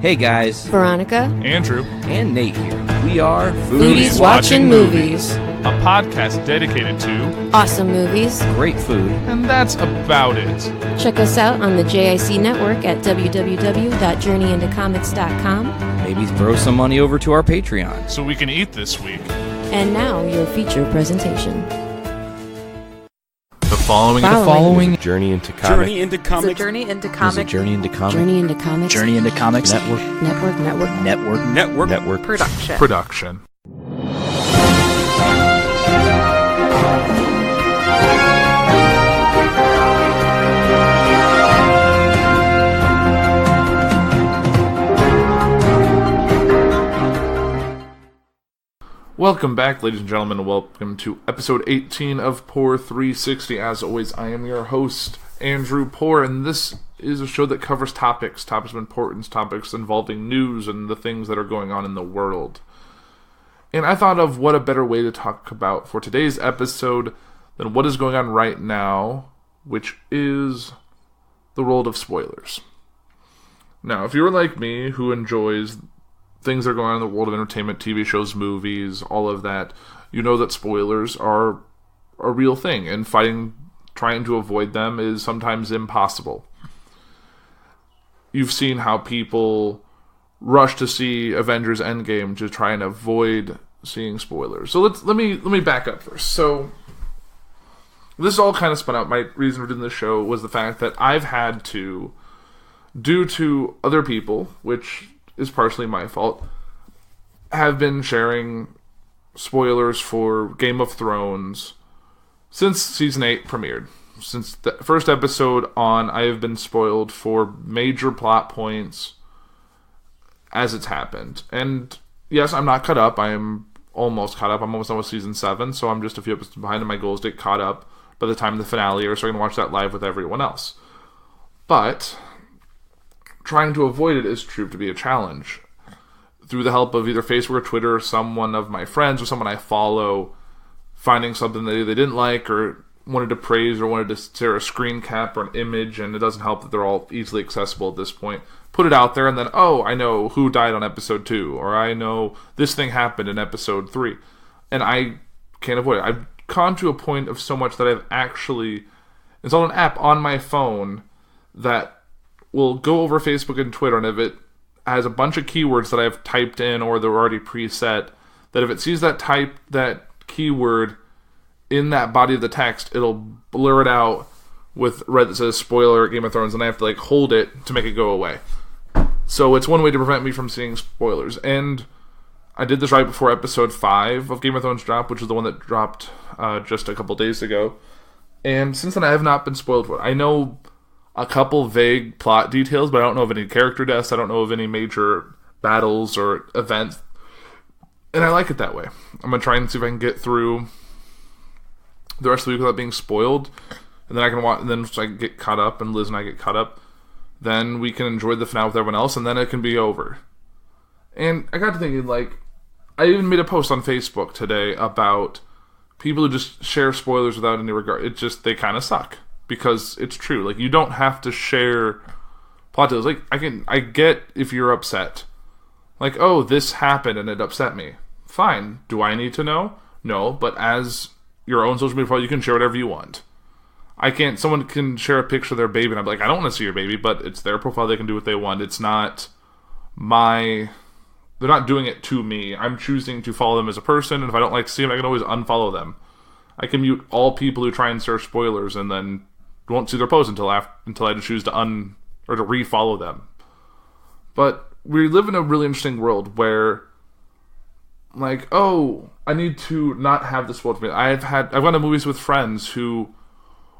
Hey guys, Veronica, Andrew, and Nate here. We are Foodies Watching Movies, a podcast dedicated to awesome movies, great food, and that's about it. Check us out on the JIC network at www.journeyintocomics.com. Maybe throw some money over to our Patreon so we can eat this week. And now, your feature presentation. The following Journey into Comics. Journey into Comics. Journey into Comics. Journey into Comics. Journey into Comics. Journey into Comics. Network. Production. Welcome back, ladies and gentlemen, and welcome to episode 18 of Puhr 360. As always, I am your host, Andrew Puhr, and this is a show that covers topics of importance, topics involving news and the things that are going on in the world. And I thought of what a better way to talk about for today's episode than what is going on right now, which is the world of spoilers. Now, if you're like me, who enjoys things that are going on in the world of entertainment, TV shows, movies, all of that, you know that spoilers are a real thing, and trying to avoid them is sometimes impossible. You've seen how people rush to see Avengers Endgame to try and avoid seeing spoilers. So let me back up first. So this all kind of spun out. My reason for doing this show was the fact that I've had to, due to other people, which is partially my fault, have been sharing spoilers for Game of Thrones since Season 8 premiered. Since the first episode on, I have been spoiled for major plot points as it's happened. And yes, I'm not caught up. I am almost caught up. I'm almost done with Season 7, so I'm just a few episodes behind in my goals to get caught up by the time of the finale airs, so I can watch that live with everyone else. But trying to avoid it is proved to be a challenge. Through the help of either Facebook or Twitter, or someone of my friends or someone I follow finding something that they didn't like or wanted to praise or wanted to share a screen cap or an image, and it doesn't help that they're all easily accessible at this point. Put it out there, and then, oh, I know who died on episode 2, or I know this thing happened in episode 3. And I can't avoid it. I've gone to a point of so much that I've actually installed an app on my phone that will go over Facebook and Twitter, and if it has a bunch of keywords that I've typed in or they're already preset, that if it sees that keyword in that body of the text, it'll blur it out with red that says spoiler Game of Thrones, and I have to hold it to make it go away. So it's one way to prevent me from seeing spoilers. And I did this right before episode 5 of Game of Thrones dropped, which is the one that dropped just a couple days ago. And since then, I have not been spoiled for it. I know a couple vague plot details, but I don't know of any character deaths. I don't know of any major battles or events. And I like it that way. I'm going to try and see if I can get through the rest of the week without being spoiled. And then I can watch, and then once I get caught up, and Liz and I get caught up, then we can enjoy the finale with everyone else, and then it can be over. And I got to thinking, I even made a post on Facebook today about people who just share spoilers without any regard. They kind of suck. Because it's true. You don't have to share plot details. I get if you're upset. Oh, this happened and it upset me. Fine. Do I need to know? No, but as your own social media profile, you can share whatever you want. Someone can share a picture of their baby, and I'm I don't want to see your baby, but it's their profile, they can do what they want. It's not they're not doing it to me. I'm choosing to follow them as a person, and if I don't like to see them, I can always unfollow them. I can mute all people who try and share spoilers, and then won't see their posts until I choose to to refollow them. But we live in a really interesting world where, oh, I need to not have this spoiled for me. I've gone to movies with friends who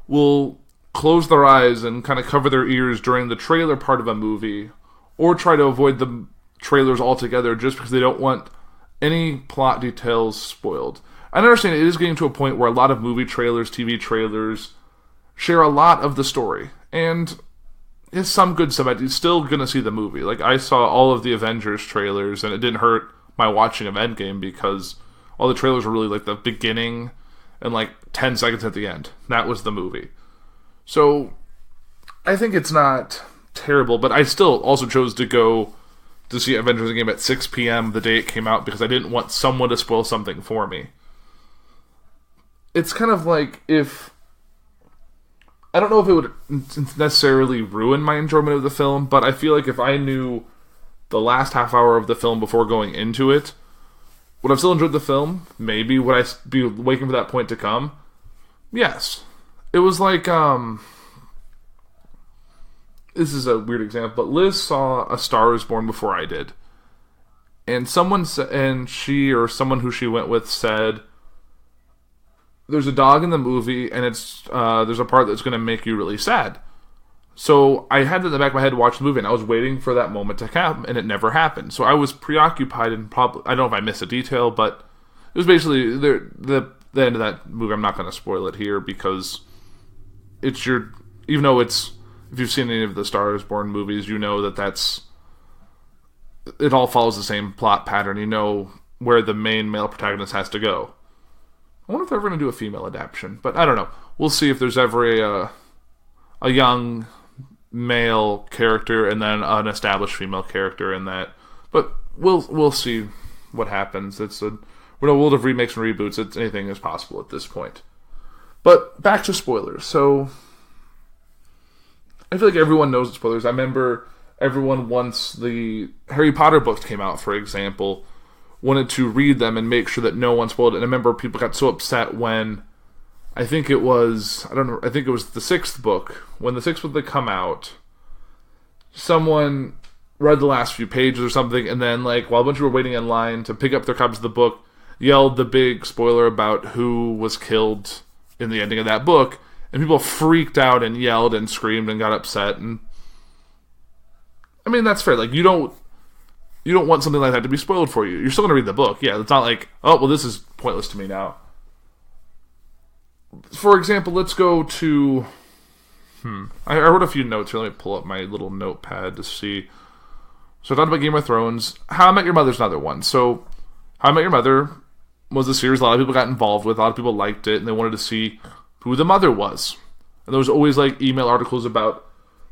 will close their eyes and kind of cover their ears during the trailer part of a movie, or try to avoid the trailers altogether just because they don't want any plot details spoiled. I understand it is getting to a point where a lot of movie trailers, TV trailers, share a lot of the story, and it's some good, some bad. You're still gonna see the movie. I saw all of the Avengers trailers, and it didn't hurt my watching of Endgame because all the trailers were really the beginning and 10 seconds at the end. That was the movie. So I think it's not terrible, but I still also chose to go to see Avengers Endgame at 6 p.m. the day it came out because I didn't want someone to spoil something for me. It's kind of like if... I don't know if it would necessarily ruin my enjoyment of the film, but I feel like if I knew the last half hour of the film before going into it, would I have still enjoyed the film? Maybe. Would I be waiting for that point to come? Yes. It was like, this is a weird example, but Liz saw A Star Is Born before I did. And she or someone who she went with said, there's a dog in the movie, and there's a part that's going to make you really sad. So I had it in the back of my head to watch the movie, and I was waiting for that moment to happen, and it never happened. So I was preoccupied, and probably, I don't know if I missed a detail, but it was basically the end of that movie. I'm not going to spoil it here, because it's even though if you've seen any of the Star Is Born movies, you know it all follows the same plot pattern. You know where the main male protagonist has to go. I wonder if they're ever going to do a female adaptation, but I don't know. We'll see if there's ever a young male character and then an established female character in that. But we'll see what happens. We're in a world of remakes and reboots. Anything is possible at this point. But back to spoilers. So I feel like everyone knows the spoilers. I remember everyone, once the Harry Potter books came out, for example, wanted to read them and make sure that no one spoiled it. And I remember people got so upset when I think it was the sixth book. When the sixth book had come out, someone read the last few pages or something, and then while a bunch of people were waiting in line to pick up their copies of the book, yelled the big spoiler about who was killed in the ending of that book, and people freaked out and yelled and screamed and got upset. And I mean, that's fair. You don't want something like that to be spoiled for you. You're still going to read the book. Yeah, it's not like, oh, well, this is pointless to me now. For example, let's go to... I wrote a few notes here. Let me pull up my little notepad to see. So I talked about Game of Thrones. How I Met Your Mother's another one. So How I Met Your Mother was a series a lot of people got involved with. A lot of people liked it, and they wanted to see who the mother was. And there was always email articles about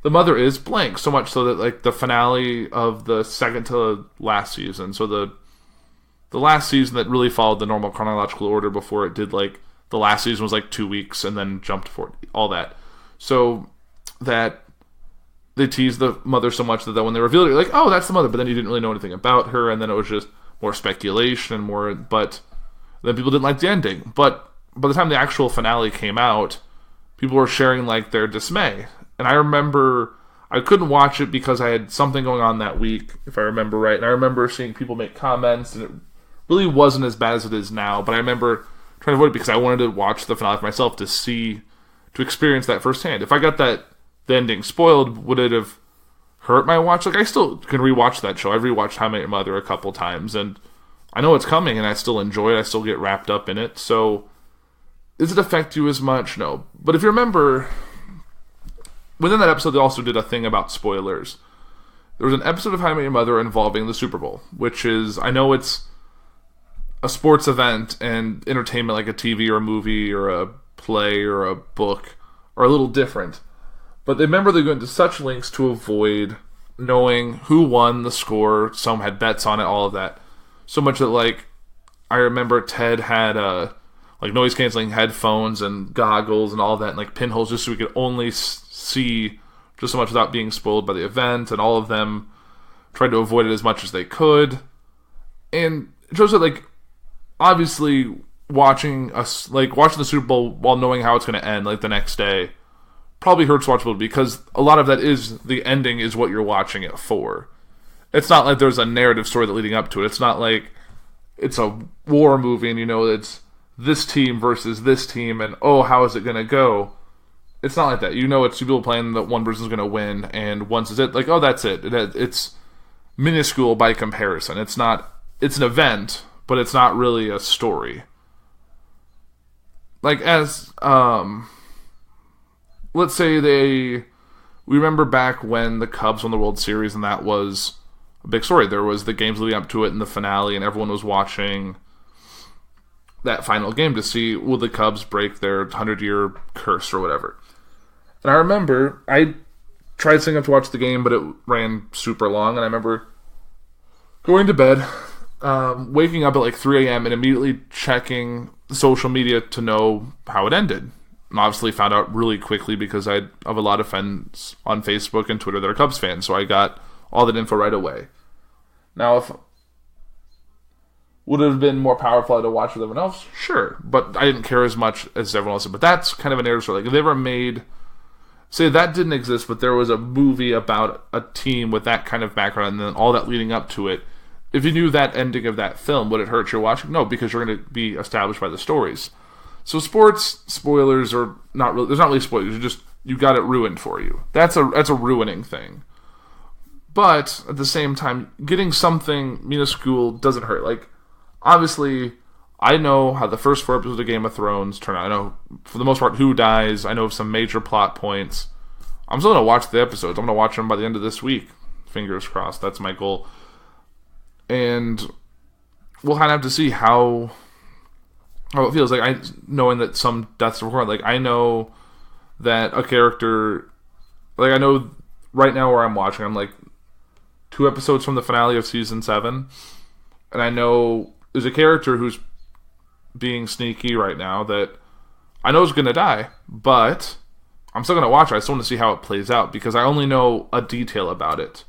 the mother is blank, so much so that the finale of the second to last season, so the last season that really followed the normal chronological order before it did the last season was 2 weeks and then jumped for all that. So that they teased the mother so much that when they revealed it, you're like, oh, that's the mother, but then you didn't really know anything about her, and then it was just more speculation and more, but then people didn't like the ending. But by the time the actual finale came out, people were sharing their dismay. And I remember I couldn't watch it because I had something going on that week, if I remember right. And I remember seeing people make comments, and it really wasn't as bad as it is now. But I remember trying to avoid it because I wanted to watch the finale for myself to experience that firsthand. If I got the ending spoiled, would it have hurt my watch? I still can rewatch that show. I've rewatched How I Met Your Mother a couple times, and I know it's coming, and I still enjoy it. I still get wrapped up in it. So, does it affect you as much? No. But if you remember, within that episode, they also did a thing about spoilers. There was an episode of How I Met Your Mother involving the Super Bowl, which is, I know it's a sports event and entertainment like a TV or a movie or a play or a book are a little different. But they remember they go into such lengths to avoid knowing who won, the score, some had bets on it, all of that. So much that, I remember Ted had noise-canceling headphones and goggles and all that, and pinholes just so we could only see just so much without being spoiled by the event, and all of them tried to avoid it as much as they could. And it shows that, obviously, watching the Super Bowl while knowing how it's going to end, the next day, probably hurts watchability, because a lot of that is, the ending is what you're watching it for. It's not like there's a narrative story that's leading up to it. It's not like it's a war movie and it's this team versus this team and, oh, how is it going to go? It's not like that. It's two people playing that one person's going to win, and once is it, oh, that's it. It's minuscule by comparison. It's an event, but it's not really a story. Let's say we remember back when the Cubs won the World Series, and that was a big story. There was the games leading up to it and the finale, and everyone was watching that final game to see, will the Cubs break their 100-year curse or whatever. And I remember I tried staying up to watch the game, but it ran super long, and I remember going to bed, waking up at like 3 a.m. and immediately checking social media to know how it ended. And obviously found out really quickly because I have a lot of friends on Facebook and Twitter that are Cubs fans, so I got all that info right away. Now, if would it have been more powerful to watch with everyone else? Sure, but I didn't care as much as everyone else did. But that's kind of a narrative story. Like, if they ever made, say that didn't exist, but there was a movie about a team with that kind of background and then all that leading up to it, if you knew that ending of that film, would it hurt your watching? No, because you're going to be established by the stories. So sports spoilers are not really, there's not really spoilers, you got it ruined for you. That's a ruining thing. But at the same time, getting something minuscule doesn't hurt. Like, obviously, I know how the first 4 episodes of Game of Thrones turn out. I know, for the most part, who dies. I know some major plot points. I'm still going to watch the episodes. I'm going to watch them by the end of this week. Fingers crossed. That's my goal. And we'll kind of have to see how it feels. Like, knowing that some deaths are recorded. Like, I know that a character... Like, I know right now where I'm watching, I'm like 2 episodes from the finale of Season 7. And I know there's a character who's being sneaky right now that I know is going to die, but I'm still going to watch it. I still want to see how it plays out because I only know a detail about it.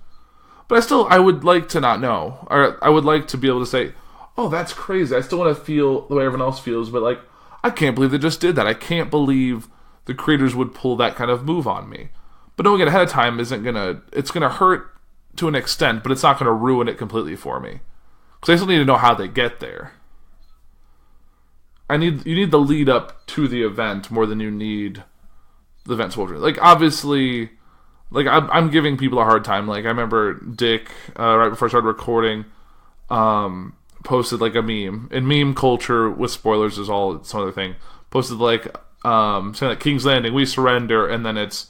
But I would like to not know. Or I would like to be able to say, oh, that's crazy. I still want to feel the way everyone else feels, but like, I can't believe they just did that. I can't believe the creators would pull that kind of move on me. But knowing it ahead of time it's going to hurt to an extent, but it's not going to ruin it completely for me. Because I still need to know how they get there. You need the lead up to the event more than you need the event to ultimately. Like, obviously, like, I'm giving people a hard time. Like, I remember Dick, right before I started recording, posted, like, a meme. And meme culture with spoilers is all some other thing. Posted, like, saying, like, King's Landing, we surrender, and then it's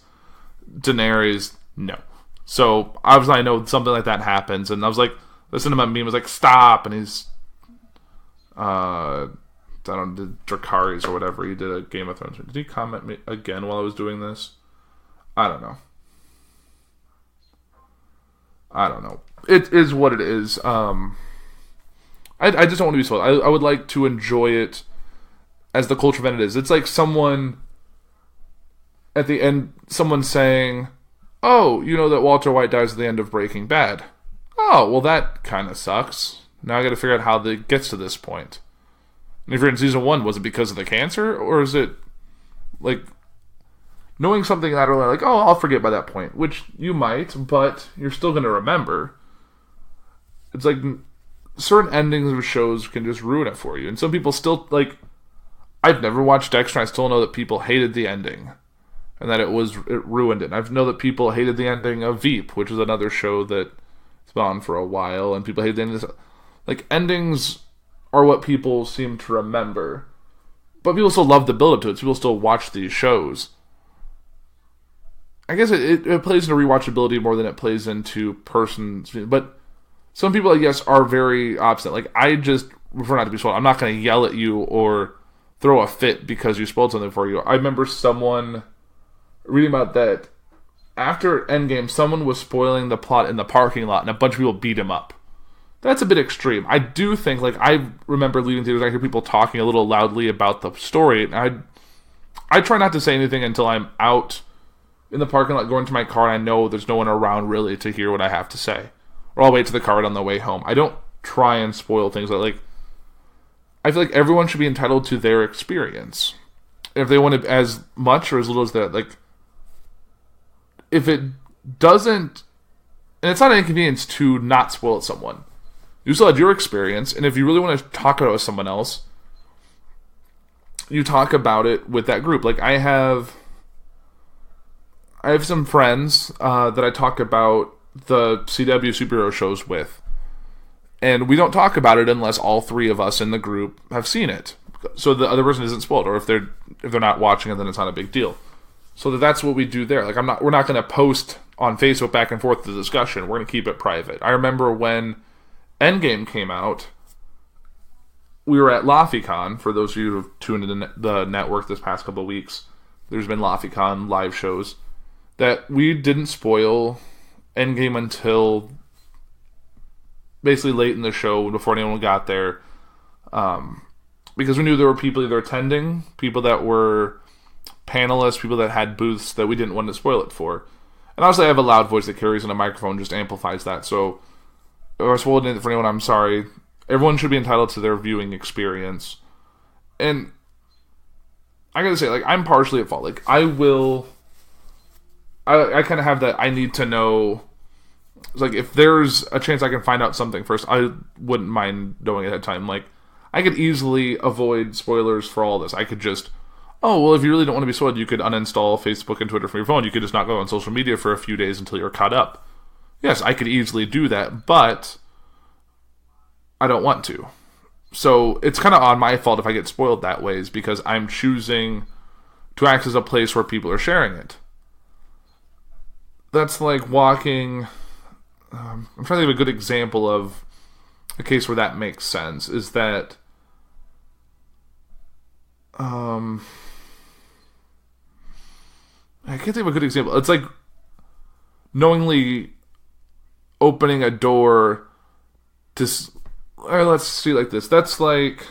Daenerys, no. So, obviously, I know something like that happens, and I was like, listen to my meme, was like, stop, and he's, I don't know, did Dracarys or whatever, he did a Game of Thrones. Did he comment me again while I was doing this? I don't know. It is what it is. I just don't want to be spoiled. I would like to enjoy it as the culture event it is. It's like someone, at the end, someone saying, oh, you know that Walter White dies at the end of Breaking Bad. Oh, well, that kind of sucks. Now I got to figure out how it gets to this point. And if you're in season 1, was it because of the cancer, or is it like knowing something that early, like, oh, I'll forget by that point, which you might, but you're still going to remember. It's like certain endings of shows can just ruin it for you, and some people still, like, I've never watched Dexter, and I still know that people hated the ending, and that it ruined it. And I know that people hated the ending of Veep, which is another show that been on for a while, and people hate the ending. Like, endings are what people seem to remember, but people still love the build-up to it, so people still watch these shows. I guess it plays into rewatchability more than it plays into persons, but some people, I guess, are very obstinate. Like, I just prefer not to be spoiled. I'm not going to yell at you or throw a fit because you spoiled something for you. I remember someone reading about that after Endgame, someone was spoiling the plot in the parking lot, and a bunch of people beat him up. That's a bit extreme. I do think, like, I remember leaving theaters, I hear people talking a little loudly about the story, and I try not to say anything until I'm out in the parking lot going to my car, and I know there's no one around really to hear what I have to say. Or I'll wait to the car on the way home. I don't try and spoil things. Like, I feel like everyone should be entitled to their experience. If they want it as much or as little as that, like, if it doesn't, and it's not an inconvenience to not spoil it to someone. You still had your experience, and if you really want to talk about it with someone else, you talk about it with that group. Like, I have some friends that I talk about the CW superhero shows with, and we don't talk about it unless all 3 of us in the group have seen it, so the other person isn't spoiled. Or if they're not watching it, then it's not a big deal. So that's what we do there. Like, we're not going to post on Facebook back and forth the discussion. We're going to keep it private. I remember when Endgame came out, we were at LaFiCon. For those of you who have tuned into the network this past couple of weeks, there's been LaFiCon live shows that we didn't spoil Endgame until basically late in the show before anyone got there, because we knew there were people either attending, people that were panelists, people that had booths that we didn't want to spoil it for. And obviously I have a loud voice that carries on a microphone, just amplifies that. So if I spoiled it for anyone, I'm sorry. Everyone should be entitled to their viewing experience. And I gotta say, like, I'm partially at fault. Like, I kind of have that, I need to know. It's like, if there's a chance I can find out something first, I wouldn't mind knowing ahead of time. Like, I could easily avoid spoilers for all this. I could just, oh, well, if you really don't want to be spoiled, you could uninstall Facebook and Twitter from your phone. You could just not go on social media for a few days until you're caught up. Yes, I could easily do that, but I don't want to. So it's kind of on my fault if I get spoiled that way, is because I'm choosing to access a place where people are sharing it. That's like walking... I'm trying to give a good example of a case where that makes sense, is that... I can't think of a good example. It's like knowingly opening a door to... let's see like this. That's like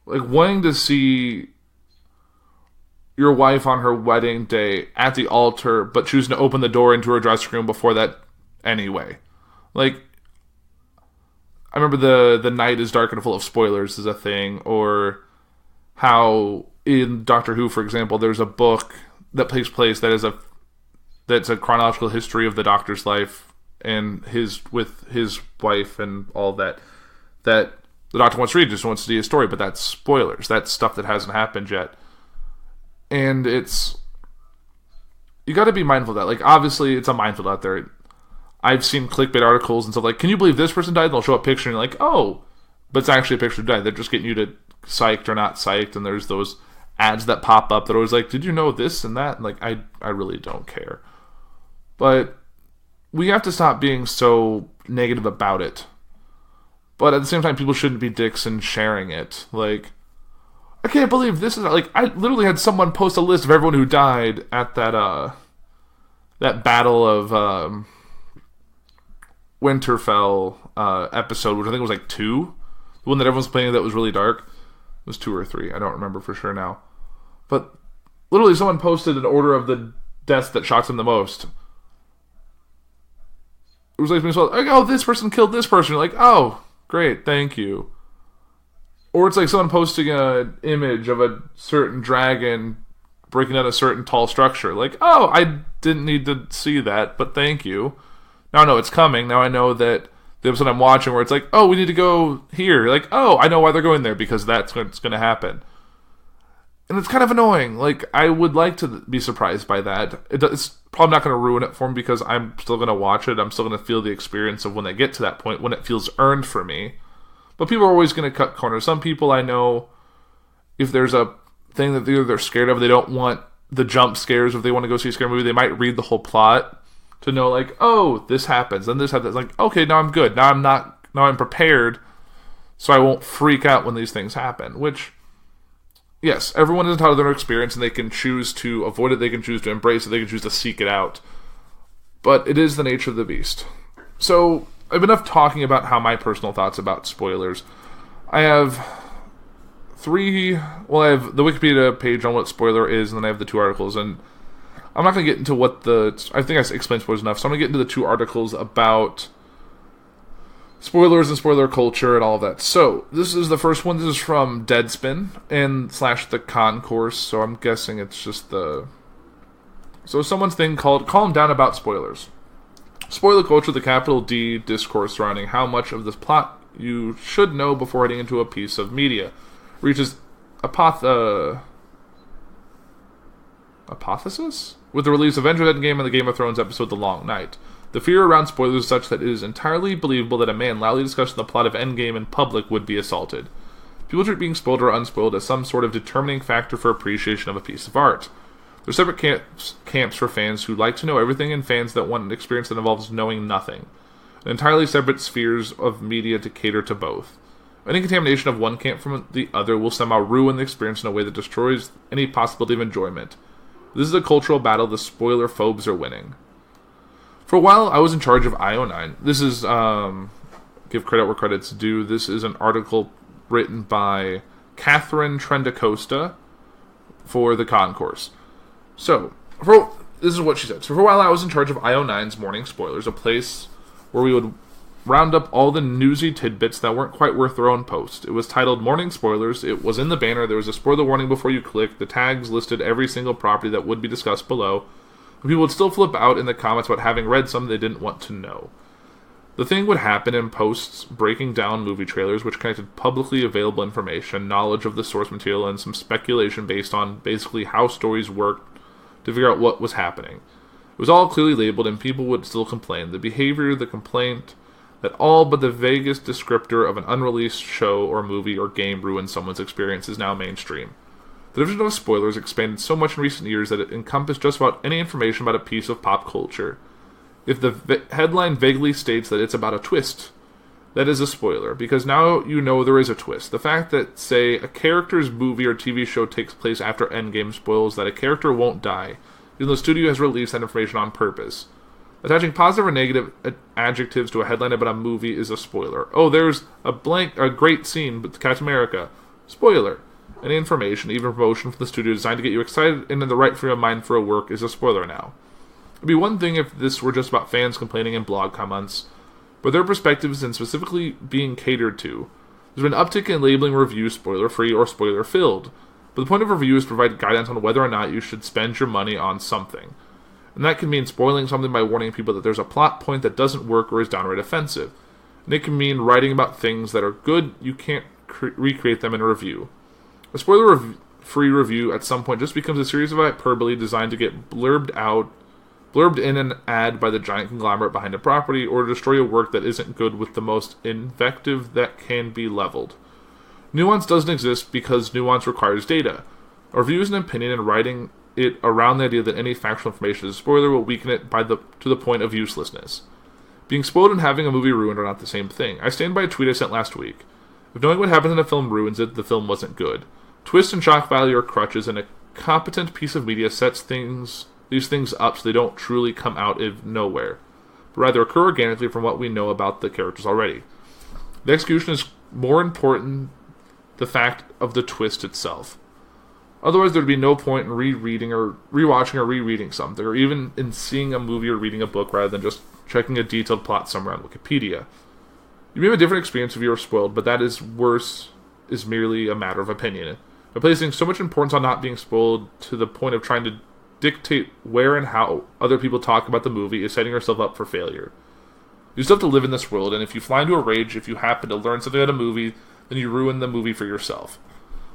wanting to see your wife on her wedding day at the altar, but choosing to open the door into her dressing room before that anyway. Like, I remember the night is dark and full of spoilers is a thing, or how in Doctor Who, for example, there's a book that takes place that's a chronological history of the Doctor's life and with his wife and all that the Doctor wants to read, just wants to see his story, but that's spoilers. That's stuff that hasn't happened yet. And you got to be mindful of that. Like, obviously, it's a minefield out there. I've seen clickbait articles and stuff like, can you believe this person died? And they'll show a picture and you're like, oh, but it's actually a picture of died. They're just getting you to psyched or not psyched, and there's those ads that pop up that are always like, did you know this and that? And like, I really don't care. But we have to stop being so negative about it. But at the same time, people shouldn't be dicks and sharing it. Like, I can't believe this is... Like, I literally had someone post a list of everyone who died at that battle of Winterfell episode, which I think was like 2. The one that everyone's playing that was really dark. It was 2 or 3. I don't remember for sure now. But literally someone posted an order of the deaths that shocked them the most. It was like, oh, this person killed this person. You're like, oh, great, thank you. Or it's like someone posting an image of a certain dragon breaking down a certain tall structure. Like, oh, I didn't need to see that, but thank you. Now I know it's coming. Now I know that the episode I'm watching where it's like, oh, we need to go here. Like, oh, I know why they're going there, because that's what's going to happen. And it's kind of annoying. Like, I would like to be surprised by that. It's probably not going to ruin it for me, because I'm still going to watch it. I'm still going to feel the experience of when they get to that point, when it feels earned for me. But people are always going to cut corners. Some people I know, if there's a thing that they're scared of, they don't want the jump scares. If they want to go see a scary movie, they might read the whole plot to know, like, oh, this happens, and this happens. Like, okay, now I'm good. Now I'm prepared, so I won't freak out when these things happen. Which, yes, everyone is entitled to their experience, and they can choose to avoid it, they can choose to embrace it, they can choose to seek it out. But it is the nature of the beast. So I've been enough talking about how my personal thoughts about spoilers. I have I have the Wikipedia page on what spoiler is, and then I have the 2 articles, and I'm not going to get into I think I explained spoilers enough, so I'm going to get into the 2 articles about spoilers and spoiler culture and all of that. So, this is the first one. This is from Deadspin and / the Concourse, so I'm guessing it's just someone's thing called Calm Down About Spoilers. Spoiler culture, the capital D discourse surrounding how much of this plot you should know before heading into a piece of media reaches apotheosis with the release of Avengers Endgame and the Game of Thrones episode The Long Night. The fear around spoilers is such that it is entirely believable that a man loudly discussing the plot of Endgame in public would be assaulted. People treat being spoiled or unspoiled as some sort of determining factor for appreciation of a piece of art. There are separate camps for fans who like to know everything and fans that want an experience that involves knowing nothing. And entirely separate spheres of media to cater to both. Any contamination of one camp from the other will somehow ruin the experience in a way that destroys any possibility of enjoyment. This is a cultural battle the spoiler phobes are winning. For a while, I was in charge of IO9. This is, give credit where credit's due, this is an article written by Catherine Trendacosta for the Concourse. So, this is what she said. So for a while, I was in charge of IO9's Morning Spoilers, a place where we would round up all the newsy tidbits that weren't quite worth their own post. It was titled Morning Spoilers. It was in the banner. There was a spoiler warning before you clicked. The tags listed every single property that would be discussed below. People would still flip out in the comments about having read something they didn't want to know. The thing would happen in posts breaking down movie trailers, which connected publicly available information, knowledge of the source material, and some speculation based on basically how stories worked to figure out what was happening. It was all clearly labeled, and people would still complain. The behavior, the complaint, that all but the vaguest descriptor of an unreleased show or movie or game ruined someone's experience is now mainstream. The division of spoilers expanded so much in recent years that it encompassed just about any information about a piece of pop culture. If the headline vaguely states that it's about a twist, that is a spoiler, because now you know there is a twist. The fact that, say, a character's movie or TV show takes place after Endgame spoils that a character won't die, even though the studio has released that information on purpose. Attaching positive or negative adjectives to a headline about a movie is a spoiler. Oh, there's a great scene with Captain America. Spoiler. Any information, even promotion from the studio designed to get you excited and in the right frame of mind for a work is a spoiler now. It'd be one thing if this were just about fans complaining in blog comments, but their perspectives and specifically being catered to. There's been an uptick in labeling reviews spoiler-free or spoiler-filled, but the point of a review is to provide guidance on whether or not you should spend your money on something. And that can mean spoiling something by warning people that there's a plot point that doesn't work or is downright offensive. And it can mean writing about things that are good, you can't recreate them in a review. A spoiler-free review at some point just becomes a series of hyperbole designed to get blurbed in an ad by the giant conglomerate behind a property, or to destroy a work that isn't good with the most invective that can be leveled. Nuance doesn't exist because nuance requires data. A review is an opinion, and writing it around the idea that any factual information is a spoiler will weaken it to the point of uselessness. Being spoiled and having a movie ruined are not the same thing. I stand by a tweet I sent last week. If knowing what happens in a film ruins it, the film wasn't good. Twist and shock value are crutches, and a competent piece of media sets these things up so they don't truly come out of nowhere, but rather occur organically from what we know about the characters already. The execution is more important the fact of the twist itself. Otherwise, there'd be no point in rereading or rewatching or rereading something, or even in seeing a movie or reading a book rather than just checking a detailed plot somewhere on Wikipedia. You may have a different experience if you are spoiled, but that is merely a matter of opinion. By placing so much importance on not being spoiled to the point of trying to dictate where and how other people talk about the movie is setting yourself up for failure. You still have to live in this world, and if you fly into a rage if you happen to learn something about a movie, then you ruin the movie for yourself.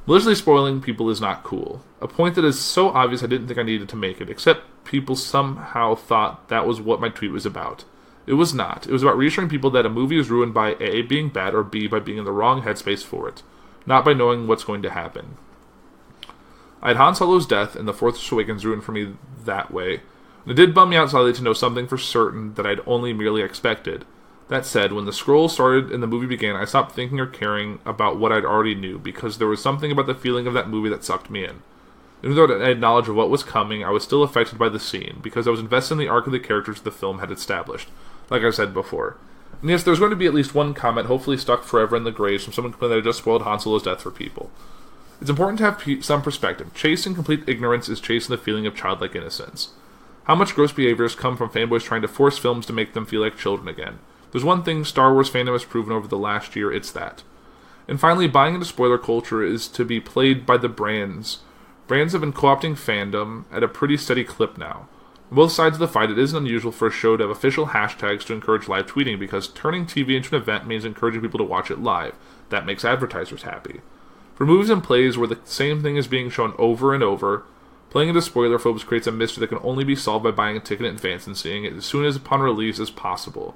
Maliciously spoiling people is not cool. A point that is so obvious I didn't think I needed to make it, except people somehow thought that was what my tweet was about. It was not. It was about reassuring people that a movie is ruined by A, being bad, or B, by being in the wrong headspace for it, not by knowing what's going to happen. I had Han Solo's death and The Force Awakens ruined for me that way, and it did bum me out slightly to know something for certain that I'd only merely expected. That said, when the scroll started and the movie began, I stopped thinking or caring about what I'd already knew, because there was something about the feeling of that movie that sucked me in. Even though I had knowledge of what was coming, I was still affected by the scene, because I was invested in the arc of the characters the film had established, like I said before. And yes, there's going to be at least one comment, hopefully stuck forever in the graves, from someone complaining that I just spoiled Han Solo's death for people. It's important to have some perspective. Chasing complete ignorance is chasing the feeling of childlike innocence. How much gross behaviors come from fanboys trying to force films to make them feel like children again? There's one thing Star Wars fandom has proven over the last year, it's that. And finally, buying into spoiler culture is to be played by the brands. Brands have been co-opting fandom at a pretty steady clip now. On both sides of the fight, it isn't unusual for a show to have official hashtags to encourage live tweeting, because turning TV into an event means encouraging people to watch it live. That makes advertisers happy. For movies and plays where the same thing is being shown over and over, playing into spoiler phobes creates a mystery that can only be solved by buying a ticket in advance and seeing it as soon as upon release as possible.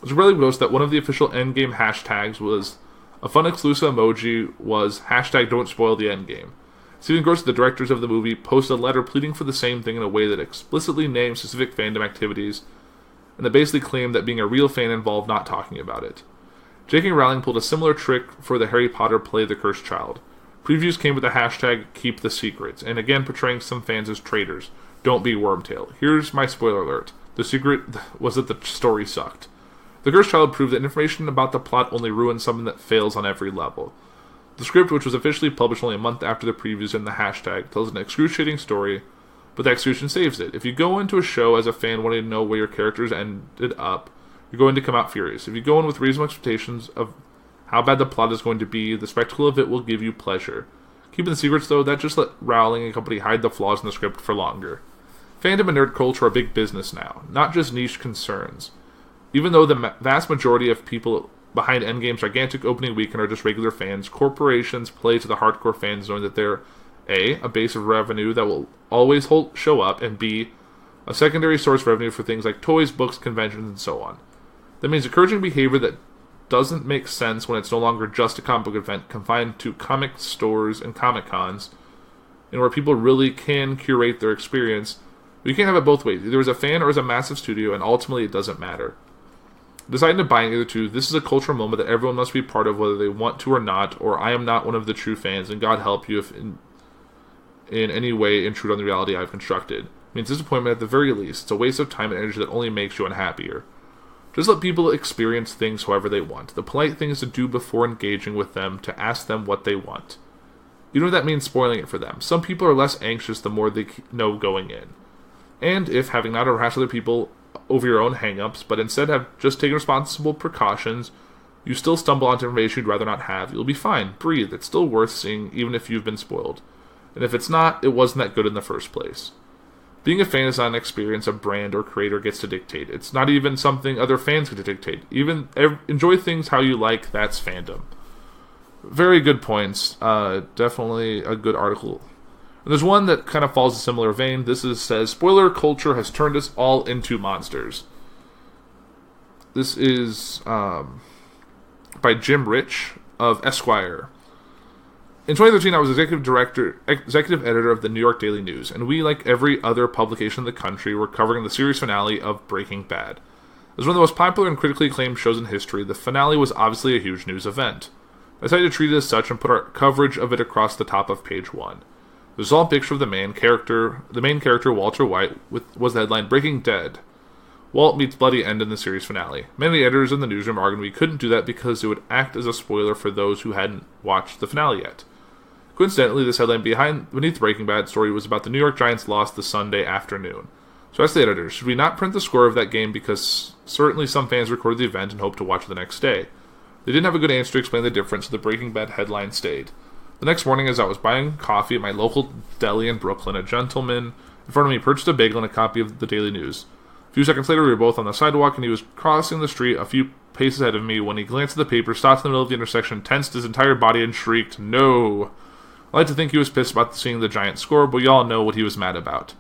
It's really gross that one of the official Endgame hashtags was a fun exclusive emoji was hashtag don't spoil the Endgame. It's even gross that the directors of the movie posted a letter pleading for the same thing in a way that explicitly named specific fandom activities, and that basically claimed that being a real fan involved not talking about it. J.K. Rowling pulled a similar trick for the Harry Potter play The Cursed Child. Previews came with the hashtag keep the secrets, and again portraying some fans as traitors. Don't be Wormtail. Here's my spoiler alert. The secret was that the story sucked. The Cursed Child proved that information about the plot only ruins something that fails on every level. The script, which was officially published only a month after the previews and the hashtag, tells an excruciating story, but the execution saves it. If you go into a show as a fan wanting to know where your characters ended up, you're going to come out furious. If you go in with reasonable expectations of how bad the plot is going to be, the spectacle of it will give you pleasure. Keeping the secrets, though, that just let Rowling and company hide the flaws in the script for longer. Fandom and nerd culture are big business now, not just niche concerns. Even though the vast majority of people behind Endgame's gigantic opening weekend are just regular fans, corporations play to the hardcore fans knowing that they're a base of revenue that will always show up, and B, a secondary source of revenue for things like toys, books, conventions, and so on. That means encouraging behavior that doesn't make sense when it's no longer just a comic book event confined to comic stores and comic cons, and where people really can curate their experience. You can't have it both ways. Either as a fan or as a massive studio, and ultimately it doesn't matter. Deciding to buy either two, this is a cultural moment that everyone must be part of whether they want to or not, or I am not one of the true fans, and God help you if in any way intrude on the reality I've constructed. It means disappointment at the very least. It's a waste of time and energy that only makes you unhappier. Just let people experience things however they want. The polite thing is to do before engaging with them, to ask them what they want. You know what that means, spoiling it for them. Some people are less anxious the more they know going in. And if, having not harassed other people over your own hang-ups, but instead have just taken responsible precautions, you still stumble onto information you'd rather not have, you'll be fine. Breathe. It's still worth seeing, even if you've been spoiled. And if it's not, it wasn't that good in the first place. Being a fan is not an experience a brand or creator gets to dictate. It's not even something other fans get to dictate. Enjoy things how you like, that's fandom. Very good points. Definitely a good article. And there's one that kind of falls in a similar vein. Says, spoiler culture has turned us all into monsters. This is by Jim Rich of Esquire. In 2013, I was executive editor of the New York Daily News, and we, like every other publication in the country, were covering the series finale of Breaking Bad. As one of the most popular and critically acclaimed shows in history, the finale was obviously a huge news event. I decided to treat it as such and put our coverage of it across the top of page 1. There's all a picture of the main character, Walter White, was the headline, Breaking Dead. Walt meets bloody end in the series finale. Many of the editors in the newsroom argued we couldn't do that because it would act as a spoiler for those who hadn't watched the finale yet. Coincidentally, this headline beneath the Breaking Bad story was about the New York Giants' loss the Sunday afternoon. So I asked the editors, should we not print the score of that game because certainly some fans recorded the event and hoped to watch it the next day? They didn't have a good answer to explain the difference, so the Breaking Bad headline stayed. The next morning, as I was buying coffee at my local deli in Brooklyn, a gentleman in front of me purchased a bagel and a copy of the Daily News. A few seconds later, we were both on the sidewalk, and he was crossing the street a few paces ahead of me when he glanced at the paper, stopped in the middle of the intersection, tensed his entire body, and shrieked, "No!" I like to think he was pissed about seeing the Giants score, but y'all know what he was mad about.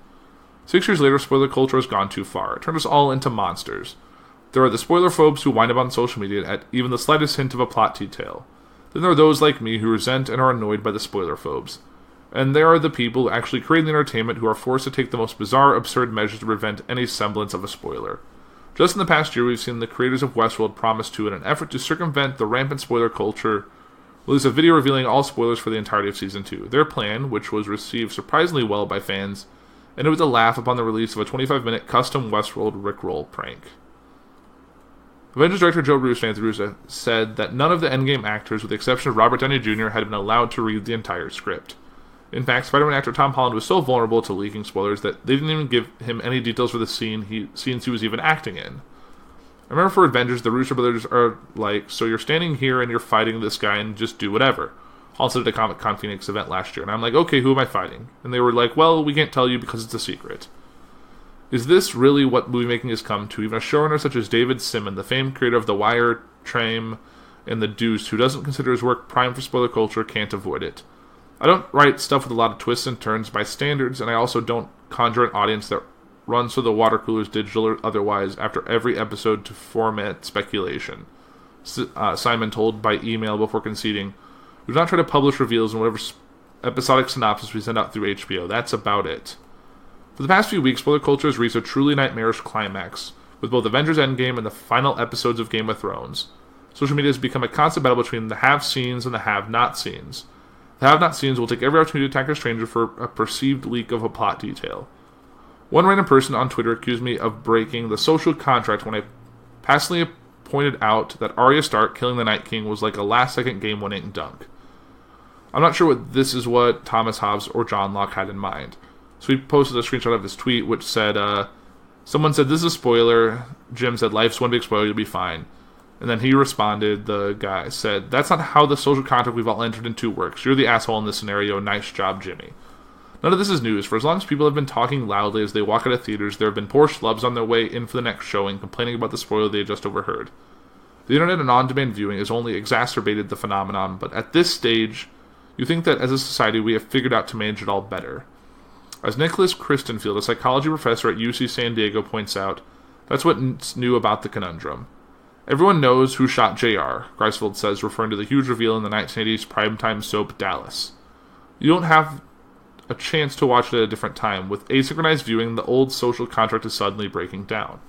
6 years later, spoiler culture has gone too far. It turned us all into monsters. There are the spoiler phobes who wind up on social media at even the slightest hint of a plot detail. Then there are those like me who resent and are annoyed by the spoiler phobes. And there are the people who actually create the entertainment who are forced to take the most bizarre, absurd measures to prevent any semblance of a spoiler. Just in the past year, we've seen the creators of Westworld promise to, in an effort to circumvent the rampant spoiler culture, release a video revealing all spoilers for the entirety of Season 2. Their plan, which was received surprisingly well by fans, ended with a laugh upon the release of a 25-minute custom Westworld Rickroll prank. Avengers director Joe Russo said that none of the Endgame actors, with the exception of Robert Downey Jr., had been allowed to read the entire script. In fact, Spider-Man actor Tom Holland was so vulnerable to leaking spoilers that they didn't even give him any details for the scenes he was even acting in. I remember for Avengers, the Russo brothers are like, so you're standing here and you're fighting this guy and just do whatever. Also at a Comic-Con Phoenix event last year, and I'm like, okay, who am I fighting? And they were like, well, we can't tell you because it's a secret. Is this really what movie making has come to? Even a showrunner such as David Simon, the famed creator of The Wire, Trame, and The Deuce, who doesn't consider his work prime for spoiler culture, can't avoid it. I don't write stuff with a lot of twists and turns by standards, and I also don't conjure an audience that runs through the water coolers, digital or otherwise, after every episode to foment speculation. Simon told by email before conceding, "We do not try to publish reveals in whatever episodic synopsis we send out through HBO. That's about it." For the past few weeks, spoiler culture has reached a truly nightmarish climax, with both Avengers Endgame and the final episodes of Game of Thrones. Social media has become a constant battle between the have-seens and the have-not-seens. The have-not-seens will take every opportunity to attack a stranger for a perceived leak of a plot detail. One random person on Twitter accused me of breaking the social contract when I passively pointed out that Arya Stark killing the Night King was like a last-second game-winning dunk. I'm not sure this is what Thomas Hobbes or John Locke had in mind. So he posted a screenshot of his tweet, which said, someone said, "This is a spoiler." Jim said, "Life's one big spoiler, you'll be fine." And then he responded, the guy said, "That's not how the social contract we've all entered into works. You're the asshole in this scenario. Nice job, Jimmy." None of this is news. For as long as people have been talking loudly as they walk out of theaters, there have been poor schlubs on their way in for the next showing complaining about the spoiler they had just overheard. The internet and on-demand viewing has only exacerbated the phenomenon, but at this stage, you think that as a society we have figured out to manage it all better. As Nicholas Christenfield, a psychology professor at UC San Diego, points out, that's what's new about the conundrum. Everyone knows who shot J.R., Greifswald says, referring to the huge reveal in the 1980s primetime soap Dallas. You don't have a chance to watch it at a different time. With asynchronized viewing, the old social contract is suddenly breaking down.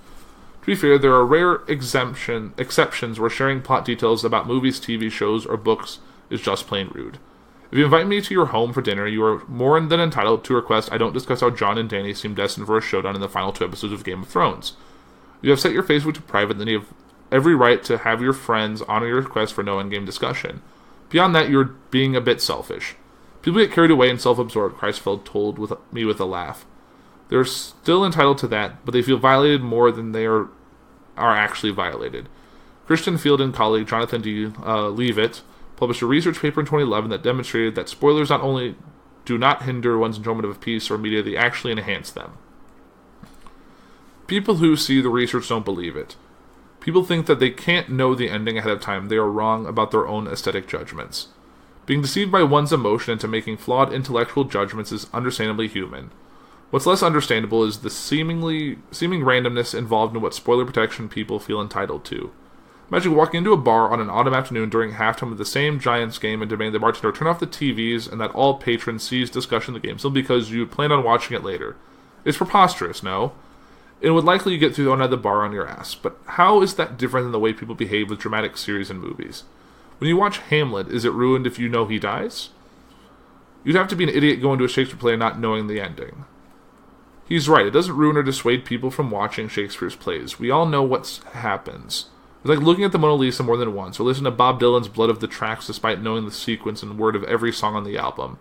To be fair, there are rare exceptions where sharing plot details about movies, TV shows, or books is just plain rude. If you invite me to your home for dinner, you are more than entitled to request I don't discuss how Jon and Dany seem destined for a showdown in the final 2 episodes of Game of Thrones. You have set your Facebook to private, then you have every right to have your friends honor your request for no in-game discussion. Beyond that, you're being a bit selfish. People get carried away and self-absorbed, Kreisfeld told me with a laugh. They're still entitled to that, but they feel violated more than they are actually violated. Christian Field and colleague Jonathan D. Leavitt published a research paper in 2011 that demonstrated that spoilers not only do not hinder one's enjoyment of a piece or media, they actually enhance them. People who see the research don't believe it. People think that they can't know the ending ahead of time. They are wrong about their own aesthetic judgments. Being deceived by one's emotion into making flawed intellectual judgments is understandably human. What's less understandable is the seeming randomness involved in what spoiler protection people feel entitled to. Imagine walking into a bar on an autumn afternoon during halftime of the same Giants game and demanding the bartender turn off the TVs and that all patrons cease discussion of the game simply because you plan on watching it later. It's preposterous, no? It would likely get thrown out of the bar on your ass, but how is that different than the way people behave with dramatic series and movies? When you watch Hamlet, is it ruined if you know he dies? You'd have to be an idiot going to a Shakespeare play not knowing the ending. He's right, it doesn't ruin or dissuade people from watching Shakespeare's plays. We all know what happens. It's like looking at the Mona Lisa more than once, or listening to Bob Dylan's Blood of the Tracks despite knowing the sequence and word of every song on the album.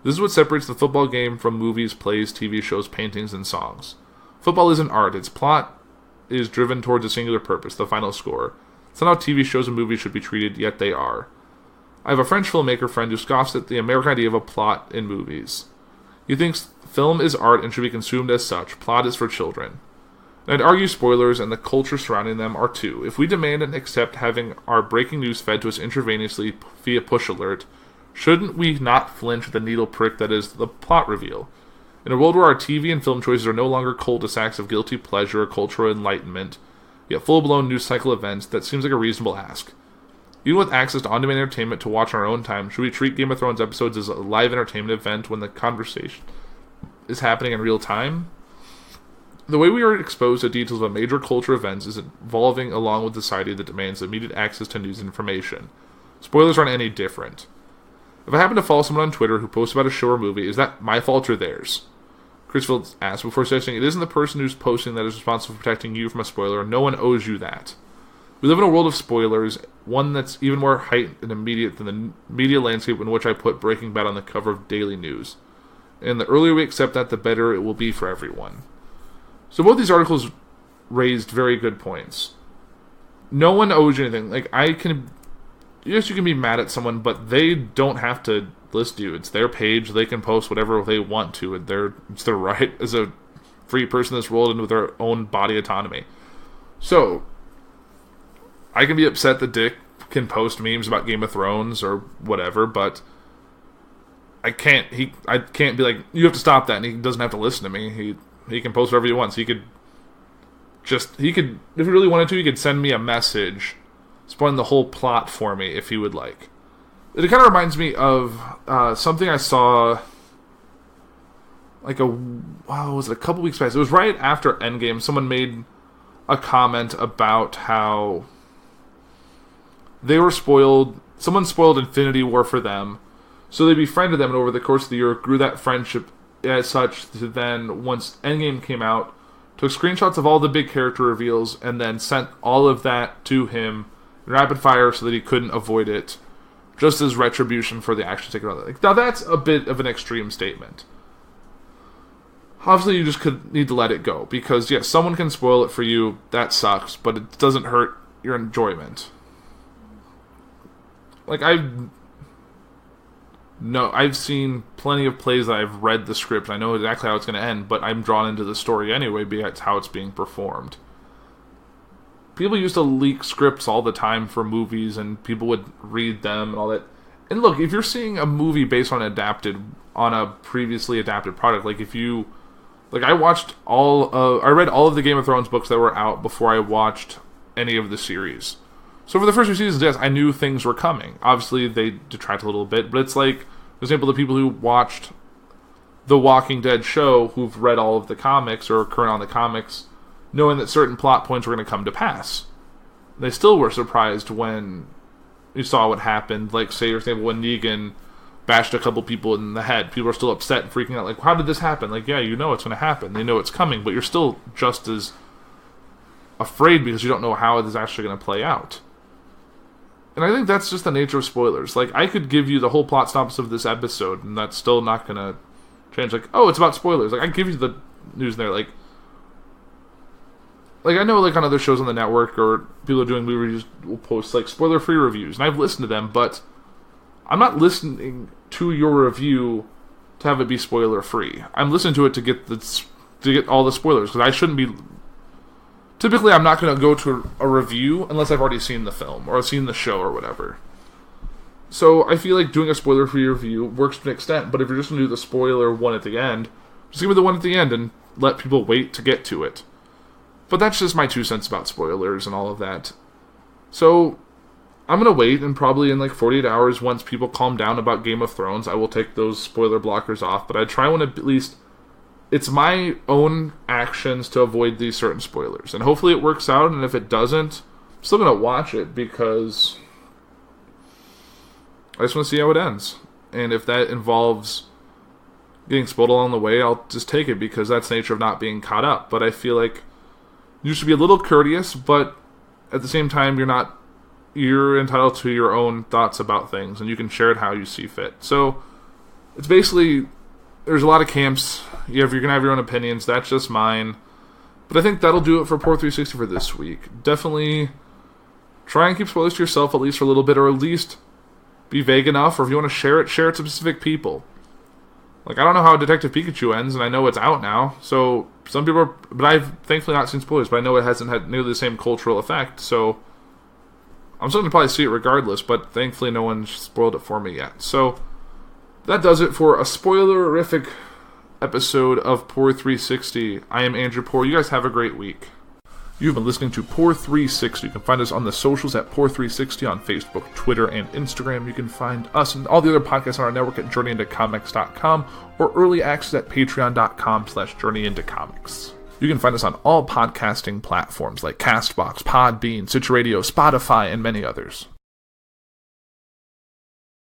This is what separates the football game from movies, plays, TV shows, paintings, and songs. Football isn't art, its plot is driven towards a singular purpose, the final score. It's not how TV shows and movies should be treated, yet they are. I have a French filmmaker friend who scoffs at the American idea of a plot in movies. He thinks film is art and should be consumed as such. Plot is for children. And I'd argue spoilers and the culture surrounding them are too. If we demand and accept having our breaking news fed to us intravenously via push alert, shouldn't we not flinch at the needle prick that is the plot reveal? In a world where our TV and film choices are no longer cul-de-sacs of guilty pleasure or cultural enlightenment, yet full-blown news cycle events, that seems like a reasonable ask. Even with access to on-demand entertainment to watch on our own time, should we treat Game of Thrones episodes as a live entertainment event when the conversation is happening in real time? The way we are exposed to details of major culture events is evolving along with society that demands immediate access to news and information. Spoilers aren't any different. If I happen to follow someone on Twitter who posts about a show or movie, is that my fault or theirs? Chrisfield asked before suggesting it isn't the person who's posting that is responsible for protecting you from a spoiler. No one owes you that. We live in a world of spoilers, one that's even more heightened and immediate than the media landscape in which I put Breaking Bad on the cover of Daily News. And the earlier we accept that, the better it will be for everyone. So both these articles raised very good points. No one owes you anything. Yes, you can be mad at someone, but they don't have to list you. It's their page. They can post whatever they want to. It's their right as a free person that's rolled into their own body autonomy. So, I can be upset that Dick can post memes about Game of Thrones or whatever, but I can't be like, you have to stop that, and he doesn't have to listen to me. He can post whatever he wants. He could, if he really wanted to, he could send me a message spoiling the whole plot for me if he would like. It kind of reminds me of something I saw a couple weeks back. It was right after Endgame. Someone made a comment about how they were spoiled. Someone spoiled Infinity War for them, so they befriended them, and over the course of the year grew that friendship as such to then, once Endgame came out, took screenshots of all the big character reveals and then sent all of that to him in rapid fire so that he couldn't avoid it, just as retribution for the action taken on it. Now that's a bit of an extreme statement. Obviously, you just need to let it go, because yes, someone can spoil it for you, that sucks, but it doesn't hurt your enjoyment. Like, I've seen plenty of plays that I've read the script, and I know exactly how it's going to end, but I'm drawn into the story anyway because how it's being performed. People used to leak scripts all the time for movies, and people would read them and all that. And look, if you're seeing a movie based on a previously adapted product, I read all of the Game of Thrones books that were out before I watched any of the series. So for the first few seasons, yes, I knew things were coming. Obviously, they detract a little bit, but it's like, for example, the people who watched the Walking Dead show, who've read all of the comics or are current on the comics, knowing that certain plot points were going to come to pass. They still were surprised when you saw what happened. Like, say, for example, when Negan bashed a couple people in the head, people are still upset and freaking out, like, how did this happen? Like, yeah, you know it's going to happen. They know it's coming, but you're still just as afraid because you don't know how it is actually going to play out. And I think that's just the nature of spoilers. Like, I could give you the whole plot synopsis of this episode, and that's still not going to change. Like, oh, it's about spoilers. Like, I give you the news there. Like, I know, like, on other shows on the network, or people are doing movie reviews will post, like, spoiler-free reviews, and I've listened to them, but I'm not listening to your review to have it be spoiler-free. I'm listening to it to get all the spoilers, because I shouldn't be... Typically, I'm not going to go to a review unless I've already seen the film, or I've seen the show, or whatever. So, I feel like doing a spoiler-free review works to an extent, but if you're just going to do the spoiler one at the end, just give me the one at the end and let people wait to get to it. But that's just my 2 cents about spoilers and all of that. So, I'm going to wait, and probably in like 48 hours, once people calm down about Game of Thrones, I will take those spoiler blockers off, but I try to at least... It's my own actions to avoid these certain spoilers. And hopefully it works out, and if it doesn't, I'm still going to watch it, because I just want to see how it ends. And if that involves getting spoiled along the way, I'll just take it, because that's the nature of not being caught up. But I feel like you should be a little courteous, but at the same time, you're entitled to your own thoughts about things, and you can share it how you see fit. So, it's basically... There's a lot of camps. You're going to have your own opinions. That's just mine. But I think that'll do it for Puhr 360 for this week. Definitely try and keep spoilers to yourself, at least for a little bit, or at least be vague enough, or if you want to share it to specific people. Like, I don't know how Detective Pikachu ends, and I know it's out now, so some people are... But I've thankfully not seen spoilers, but I know it hasn't had nearly the same cultural effect, so I'm still going to probably see it regardless, but thankfully no one spoiled it for me yet. So... That does it for a spoilerific episode of Puhr 360. I am Andrew Puhr. You guys have a great week. You've been listening to Puhr 360. You can find us on the socials at Puhr 360 on Facebook, Twitter, and Instagram. You can find us and all the other podcasts on our network at journeyintocomics.com or early access at patreon.com/journeyintocomics. You can find us on all podcasting platforms like CastBox, Podbean, Stitcher Radio, Spotify, and many others.